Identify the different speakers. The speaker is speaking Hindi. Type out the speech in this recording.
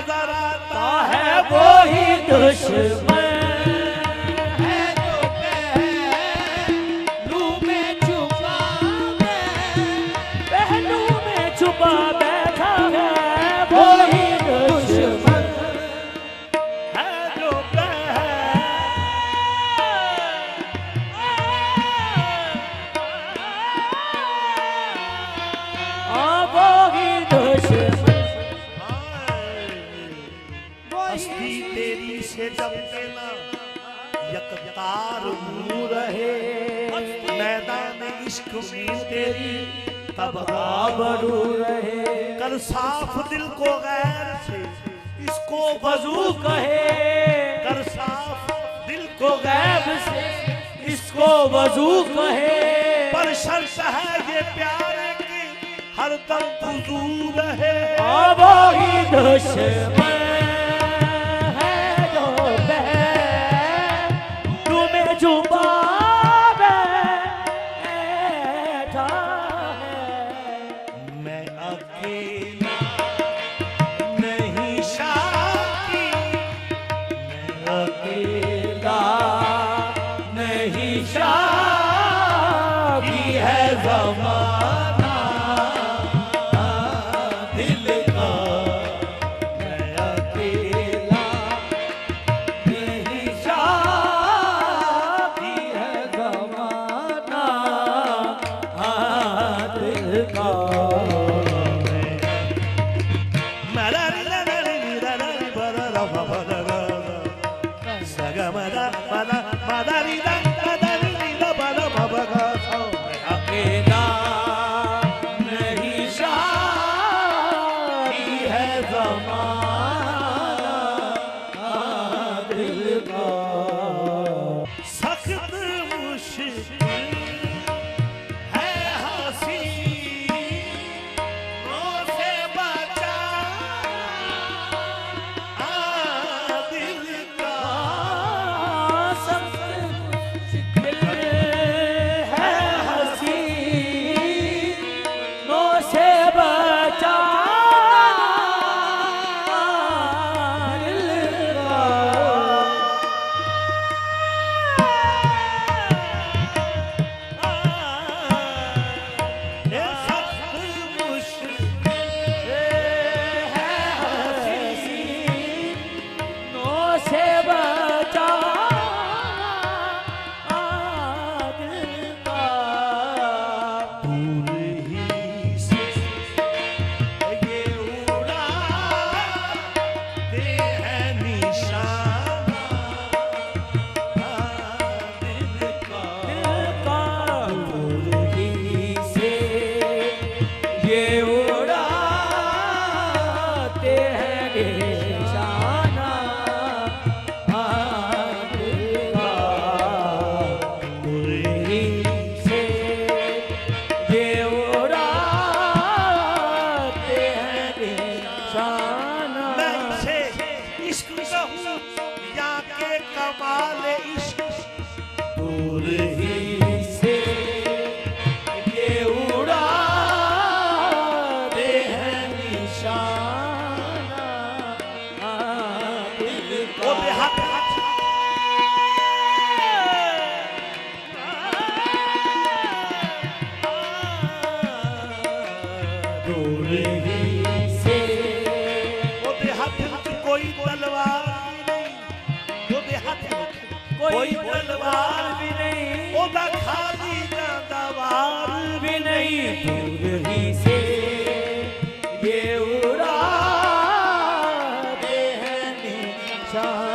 Speaker 1: नजर आता
Speaker 2: है वो ही दुश्मन
Speaker 1: है जो पहलू में छुपा
Speaker 2: पहलू में छुपा बैठा है वो ही दुश्मन
Speaker 1: है जो
Speaker 2: वो ही दुश्मन
Speaker 1: हस्ती तेरी से जब के ना यकतार नूर रहे मैदान इश्क में तेरी तब
Speaker 2: आबरू रहे
Speaker 1: कर साफ दिल को गैर से इसको वजू
Speaker 2: कहे
Speaker 1: कर साफ दिल
Speaker 2: को गैब से इसको वजू कहे
Speaker 1: पर शर्त है ये प्यार की हर दम हुजूर रहे
Speaker 2: वो ही दुश्मन है जो तुम्हें छुपा बैठा है
Speaker 1: मैं अकेला नहीं शाकी मैं
Speaker 2: अकेला नहीं शाकी है ज़माना
Speaker 1: दिल का
Speaker 2: मैं अकेला नहीं शाकी है ज़माना दिल का अकेला नहीं शादी है ज़माना दिल का
Speaker 1: सख्त मुश्किल है हंसी से बचा दिल का
Speaker 2: सख्त मुश्किल है हसीनों से बचाना दिल का
Speaker 1: ये सख्त मुश्किल है
Speaker 2: हसीनों से बचाना दिल का
Speaker 1: दूर ही से ये उड़ाते हैं निशाना दिल का
Speaker 2: दूर ही से ये उड़ाते हैं निशाना दिल का दूर ही से ये उड़ाते हैं निशाना
Speaker 1: मैं इसे इश्क कहूँ या के कमाल इश्क
Speaker 2: दूर ही से ये उड़ाते हैं निशाना दिल
Speaker 1: वो
Speaker 2: का
Speaker 1: बेहद
Speaker 2: दूर ही से
Speaker 1: वो बेहद कोई तलवार नहीं वो बेहद
Speaker 2: कोई तलवार भी नहीं
Speaker 1: ओदा खाली दवार
Speaker 2: भी नहीं दूर ही से ये उड़ाते हैं निशाना